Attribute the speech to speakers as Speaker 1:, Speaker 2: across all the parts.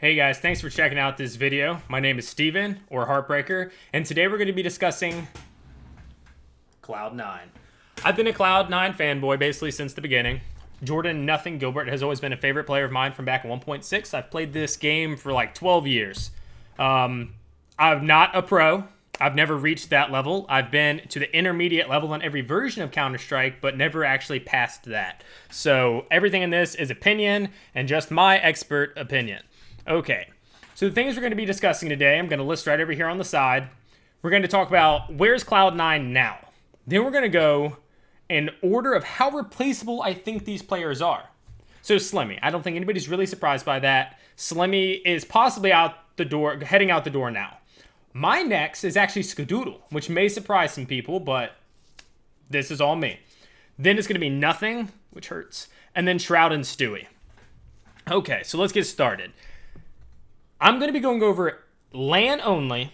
Speaker 1: Hey guys, thanks for checking out this video. My name is Steven, or Heartbreaker, and today we're going to be discussing Cloud9. I've been a Cloud9 fanboy basically since the beginning. Jordan Nothing Gilbert has always been a favorite player of mine from back in 1.6. I've played this game for like 12 years. I'm not a pro. I've never reached that level. I've been to the intermediate level on every version of Counter-Strike, but never actually past that. So everything in this is opinion and just my expert opinion. Okay, so the things we're going to be discussing today, I'm going to list right over here on the side. We're going to talk about where's Cloud9 now. Then we're going to go in order of how replaceable I think these players are. So Slimmy, I don't think anybody's really surprised by that. Slimmy is possibly out the door, heading out the door now. My next is actually Skadoodle, which may surprise some people, but this is all me. Then it's going to be Nothing, which hurts, and then Shroud and Stewie. Okay, so let's get started. I'm going to be going over LAN only,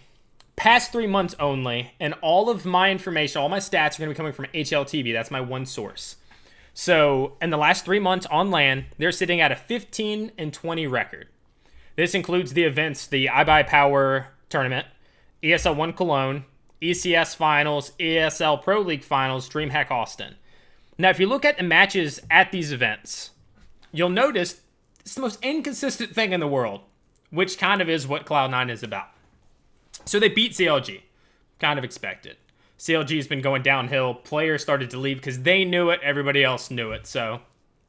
Speaker 1: past 3 months only, and all of my information, all my stats are going to be coming from HLTV. That's my one source. So in the last 3 months on LAN, they're sitting at a 15-20 record. This includes the events, the iBuyPower tournament, ESL 1 Cologne, ECS Finals, ESL Pro League Finals, DreamHack Austin. Now, if you look at the matches at these events, you'll notice it's the most inconsistent thing in the world, which kind of is what Cloud9 is about. So they beat CLG. Kind of expected. CLG's been going downhill. Players started to leave because they knew it. Everybody else knew it. So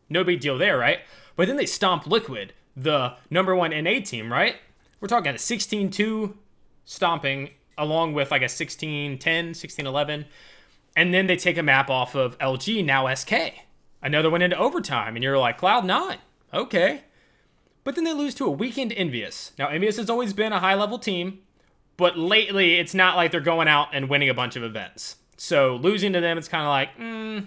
Speaker 1: no big deal there, right? But then they stomped Liquid, the number one NA team, right? We're talking a 16-2 stomping along with like a 16-10, 16-11. And then they take a map off of LG, now SK. Another one into overtime. And you're like, Cloud9, okay. But then they lose to a weakened Envious. Now, Envious has always been a high-level team, but lately it's not like they're going out and winning a bunch of events. So losing to them, it's kind of like,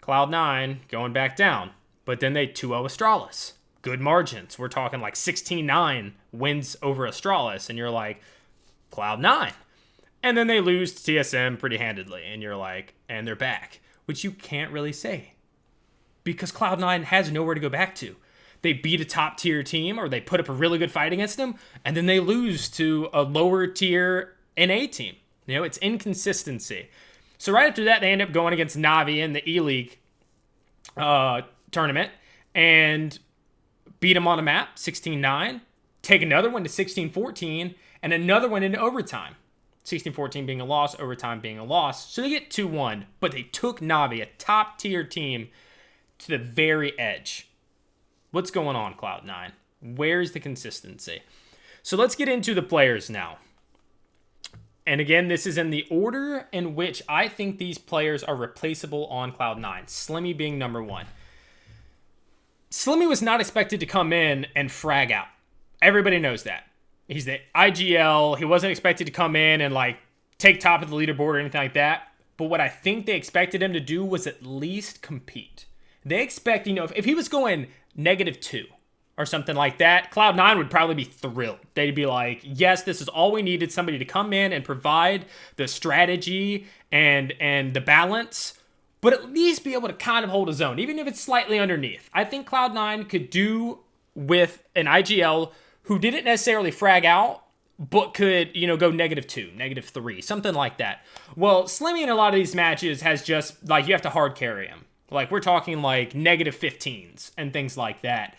Speaker 1: Cloud9 going back down. But then they 2-0 Astralis. Good margins. We're talking like 16-9 wins over Astralis, and you're like, Cloud9. And then they lose to TSM pretty handedly, and you're like, and they're back. Which you can't really say, because Cloud9 has nowhere to go back to. They beat a top tier team, or they put up a really good fight against them, and then they lose to a lower tier NA team. You know, it's inconsistency. So right after that, they end up going against Navi in the E-League tournament and beat them on a map, 16-9, take another one to 16-14, and another one into overtime. 16-14 being a loss, overtime being a loss. So they get 2-1, but they took Navi, a top tier team, to the very edge. What's going on, Cloud9? Where's the consistency? So let's get into the players now. And again, this is in the order in which I think these players are replaceable on Cloud9. Slimmy being number one. Slimmy was not expected to come in and frag out. Everybody knows that. He's the IGL. He wasn't expected to come in and like take top of the leaderboard or anything like that. But what I think they expected him to do was at least compete. They expect, if he was going -2 or something like that, Cloud9 would probably be thrilled. They'd be like, yes, this is all we needed, somebody to come in and provide the strategy and the balance, but at least be able to kind of hold his own, even if it's slightly underneath. I think Cloud9 could do with an IGL who didn't necessarily frag out, but could, go -2, -3, something like that. Well, Slimmy in a lot of these matches has just, like, you have to hard carry him. Like, we're talking like -15s and things like that.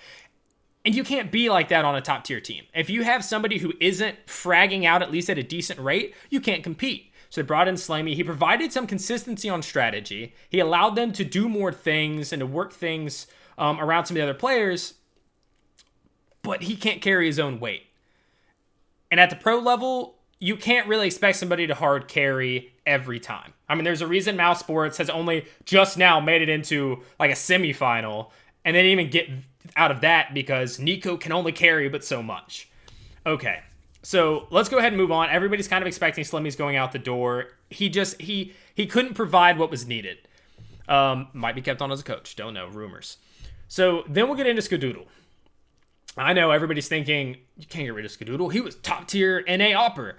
Speaker 1: And you can't be like that on a top tier team. If you have somebody who isn't fragging out at least at a decent rate, you can't compete. So they brought in Slimmy. He provided some consistency on strategy. He allowed them to do more things and to work things around some of the other players. But he can't carry his own weight. And at the pro level, you can't really expect somebody to hard carry every time. I mean, there's a reason Mouse Sports has only just now made it into like a semifinal, and they didn't even get out of that because Nico can only carry but so much. Okay, so let's go ahead and move on. Everybody's kind of expecting Slimmy's going out the door. He couldn't provide what was needed. Might be kept on as a coach. Don't know. Rumors. So then we'll get into Skadoodle. I know everybody's thinking, you can't get rid of Skadoodle. He was top tier NA Opper.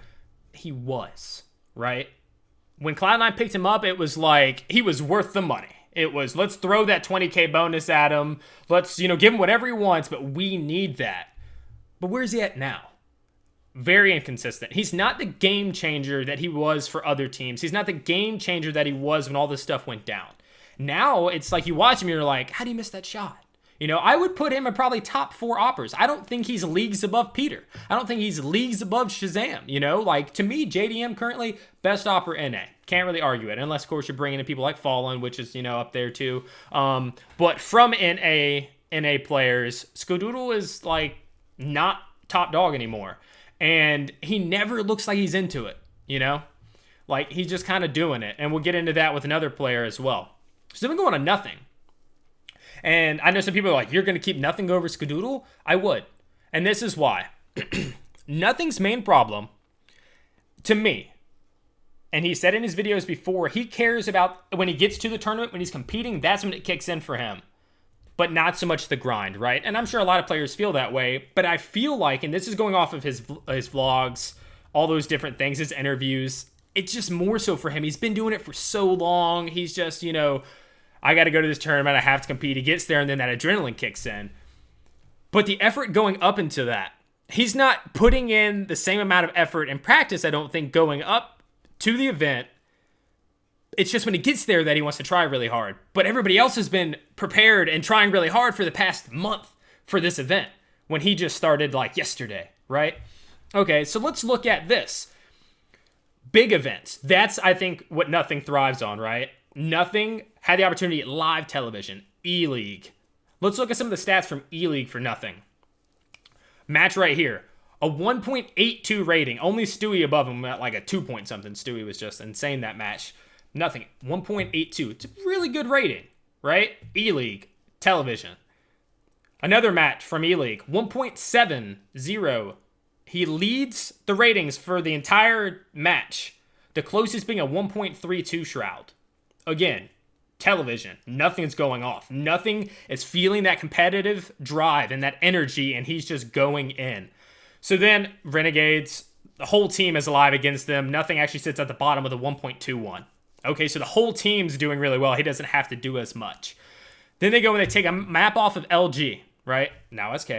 Speaker 1: He was, right? When Cloud9 picked him up, it was like he was worth the money. It was, let's throw that 20K bonus at him. Let's, give him whatever he wants, but we need that. But where's he at now? Very inconsistent. He's not the game changer that he was for other teams. He's not the game changer that he was when all this stuff went down. Now it's like you watch him and you're like, how do you miss that shot? You know, I would put him in probably top 4 oppers. I don't think he's leagues above Peter. I don't think he's leagues above Shazam. You know, like to me, JDM currently best opper NA. Can't really argue it, unless of course you're bringing in people like Fallen, which is, you know, up there too. But from NA players, Skadoodle is like not top dog anymore. And he never looks like he's into it, you know? Like, he's just kind of doing it. And we'll get into that with another player as well. So then we go on to Nothing. And I know some people are like, you're going to keep Nothing over Skadoodle? I would. And this is why. Nothing's main problem, to me, and he said in his videos before, he cares about when he gets to the tournament, when he's competing, that's when it kicks in for him. But not so much the grind, right? And I'm sure a lot of players feel that way, but I feel like, and this is going off of his vlogs, all those different things, his interviews, it's just more so for him. He's been doing it for so long. He's just, you know, I got to go to this tournament, I have to compete. He gets there, and then that adrenaline kicks in. But the effort going up into that, he's not putting in the same amount of effort and practice, I don't think, going up to the event. It's just when he gets there that he wants to try really hard. But everybody else has been prepared and trying really hard for the past month for this event when he just started like yesterday, right? Okay, so let's look at this. Big events. That's, I think, what Nothing thrives on, right? Nothing had the opportunity at live television. E-League. Let's look at some of the stats from E-League for Nothing. Match right here. A 1.82 rating. Only Stewie above him at like a 2 point something. Stewie was just insane that match. Nothing. 1.82. It's a really good rating, right? E-League. Television. Another match from E-League. 1.70. He leads the ratings for the entire match. The closest being a 1.32 Shroud. Again, television. Nothing's going off. Nothing is feeling that competitive drive and that energy, and he's just going in. So then, Renegades, the whole team is alive against them. Nothing actually sits at the bottom with a 1.21. Okay, so the whole team's doing really well. He doesn't have to do as much. Then they go and they take a map off of LG, right? Now SK.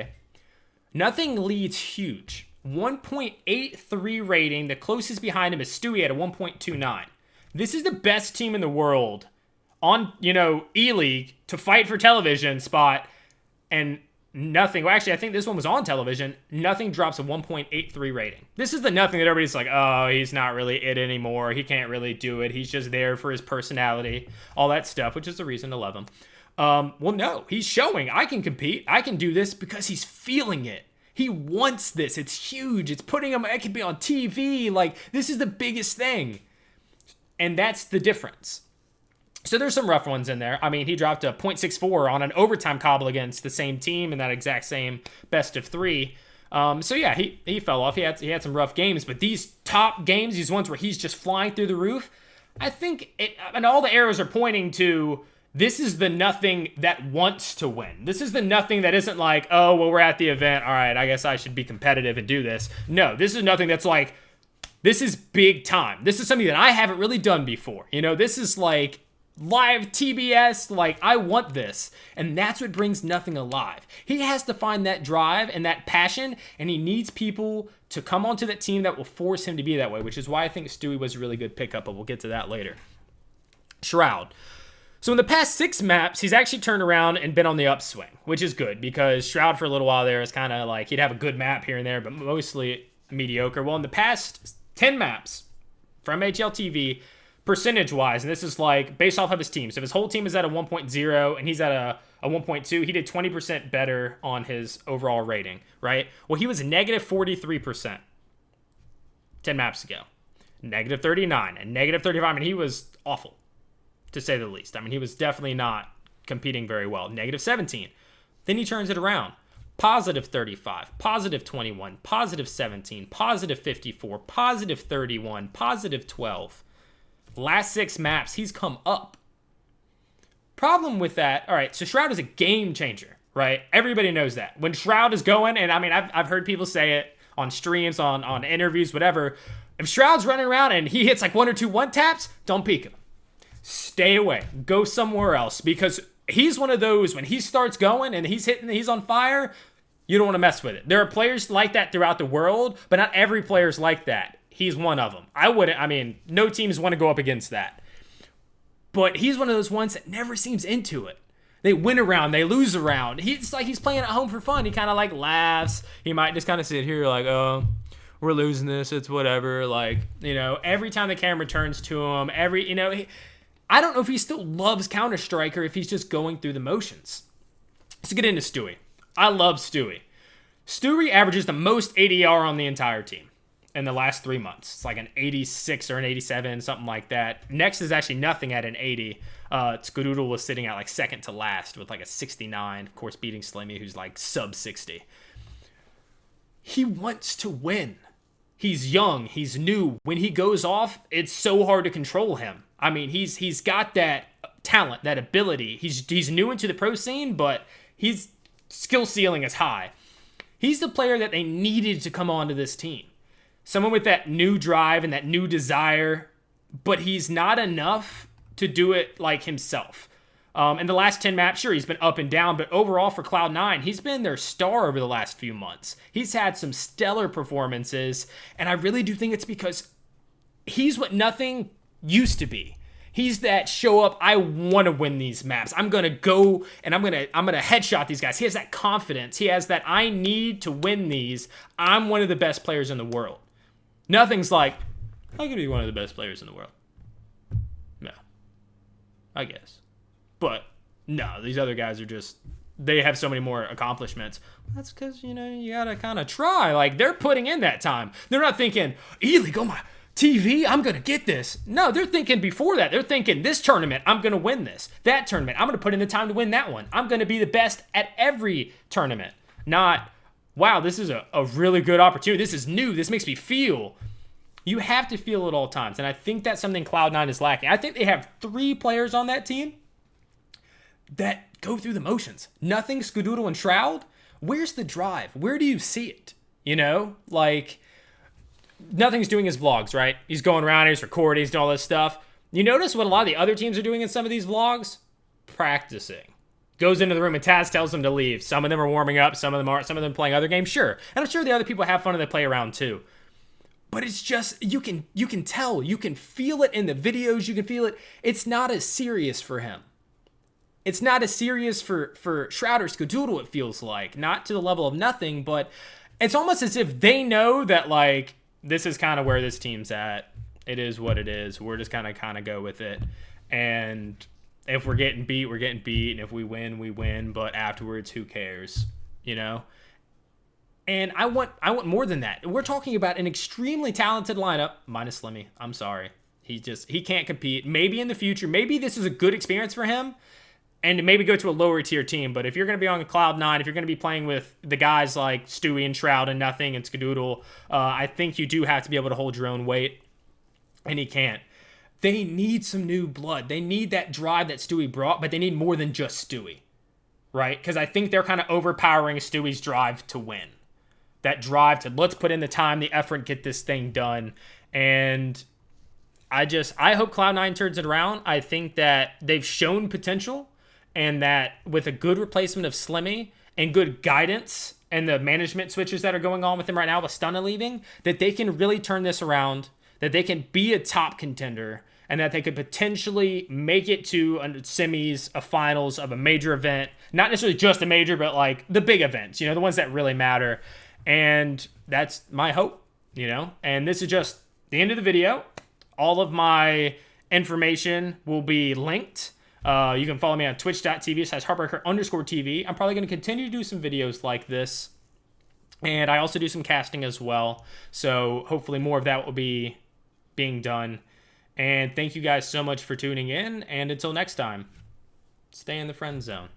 Speaker 1: Nothing leads huge. 1.83 rating. The closest behind him is Stewie at a 1.29. This is the best team in the world on, you know, E-League to fight for television spot, and Nothing. Well, actually, I think this one was on television. Nothing drops a 1.83 rating. This is the Nothing that everybody's like, oh, he's not really it anymore. He can't really do it. He's just there for his personality, all that stuff, which is the reason to love him. Well, no, he's showing I can compete. I can do this because he's feeling it. He wants this. It's huge. It's putting him, it could be on TV. Like, this is the biggest thing. And that's the difference. So there's some rough ones in there. I mean, he dropped a 0.64 on an overtime cobble against the same team in that exact same best of 3. So yeah, he fell off. He had some rough games, but these top games, these ones where he's just flying through the roof, I think and all the arrows are pointing to, this is the Nothing that wants to win. This is the Nothing that isn't like, oh, well, we're at the event. All right, I guess I should be competitive and do this. No, this is Nothing that's like, this is big time. This is something that I haven't really done before. You know, this is like live TBS, like, I want this. And that's what brings Nothing alive. He has to find that drive and that passion, and he needs people to come onto that team that will force him to be that way, which is why I think Stewie was a really good pickup, but we'll get to that later. Shroud. So in the past 6 maps, he's actually turned around and been on the upswing, which is good, because Shroud for a little while there is kind of like, he'd have a good map here and there, but mostly mediocre. Well, in the past 10 maps from HLTV, percentage-wise, and this is like based off of his team. So if his whole team is at a 1.0 and he's at a 1.2, he did 20% better on his overall rating, right? Well, he was negative 43% 10 maps ago. Negative 39 and negative 35. I mean, he was awful, to say the least. I mean, he was definitely not competing very well. Negative 17. Then he turns it around. Positive 35, positive 21, positive 17, positive 54, positive 31, positive 12. Last 6 maps, he's come up. Problem with that, all right, so Shroud is a game changer, right? Everybody knows that. When Shroud is going, and I mean, I've heard people say it on streams, on interviews, whatever. If Shroud's running around and he hits like 1 or 2 one-taps, don't peek him. Stay away. Go somewhere else, because he's one of those, when he starts going and he's hitting, he's on fire, You don't want to mess with it. There are players like that throughout the world, but not every player is like that. He's one of them. No teams want to go up against that. But he's one of those ones that never seems into it. They win around, they lose around. It's like he's playing at home for fun. He kind of like laughs. He might just kind of sit here like, oh, we're losing this. It's whatever. Like, every time the camera turns to him, I don't know if he still loves Counter-Strike or if he's just going through the motions. Let's get into Stewie. I love Stewie. Stewie averages the most ADR on the entire team in the last 3 months. It's like an 86 or an 87, something like that. Next is actually nothing at an 80. Skadoodle was sitting at like second to last with like a 69. Of course, beating Slimmy, who's like sub 60. He wants to win. He's young. He's new. When he goes off, it's so hard to control him. I mean, he's got that talent, that ability. He's new into the pro scene, but his skill ceiling is high. He's the player that they needed to come onto this team. Someone with that new drive and that new desire, but he's not enough to do it like himself. In the last 10 maps, sure, he's been up and down, but overall for Cloud9, he's been their star over the last few months. He's had some stellar performances, and I really do think it's because he's what nothing used to be. He's that show up, I want to win these maps. I'm going to go and I'm going to headshot these guys. He has that confidence. He has that I need to win these. I'm one of the best players in the world. Nothing's like, I could be one of the best players in the world. No. I guess. But no, these other guys are just, they have so many more accomplishments. That's because, you got to kind of try. Like, they're putting in that time. They're not thinking, Ely, go my TV, I'm going to get this. No, they're thinking before that. They're thinking, this tournament, I'm going to win this. That tournament, I'm going to put in the time to win that one. I'm going to be the best at every tournament. Not, wow, this is a really good opportunity. This is new. This makes me feel. You have to feel at all times. And I think that's something Cloud9 is lacking. I think they have 3 players on that team that go through the motions. Nothing, Skadoodle and Shroud. Where's the drive? Where do you see it? Like, Nothing's doing his vlogs, right? He's going around, he's recording, he's doing all this stuff. You notice what a lot of the other teams are doing in some of these vlogs? Practicing. Goes into the room and Taz tells them to leave. Some of them are warming up, some of them aren't, some of them playing other games, sure. And I'm sure the other people have fun and they play around too. But it's just, you can tell, you can feel it in the videos, you can feel it. It's not as serious for him. It's not as serious for Shroud or Skadoodle, it feels like. Not to the level of nothing, but it's almost as if they know that, like, this is kind of where this team's at. It is what it is. We're just kind of go with it. And if we're getting beat, we're getting beat. And if we win, we win. But afterwards, who cares? And I want more than that. We're talking about an extremely talented lineup, minus Slimmy. I'm sorry. He can't compete. Maybe in the future, maybe this is a good experience for him. And to maybe go to a lower tier team. But if you're going to be on Cloud9, if you're going to be playing with the guys like Stewie and Shroud and Nothing and Skadoodle, I think you do have to be able to hold your own weight. And he can't. They need some new blood. They need that drive that Stewie brought, but they need more than just Stewie. Right? Because I think they're kind of overpowering Stewie's drive to win. That drive to let's put in the time, the effort, get this thing done. And I hope Cloud9 turns it around. I think that they've shown potential. And that with a good replacement of Slimmy and good guidance and the management switches that are going on with him right now with Stunna leaving, that they can really turn this around, that they can be a top contender, and that they could potentially make it to a semis, a finals of a major event. Not necessarily just a major, but like the big events, the ones that really matter. And that's my hope, And this is just the end of the video. All of my information will be linked. You can follow me on twitch.tv/heartbreaker_TV. I'm probably going to continue to do some videos like this. And I also do some casting as well. So hopefully more of that will be being done. And thank you guys so much for tuning in. And until next time, stay in the friend zone.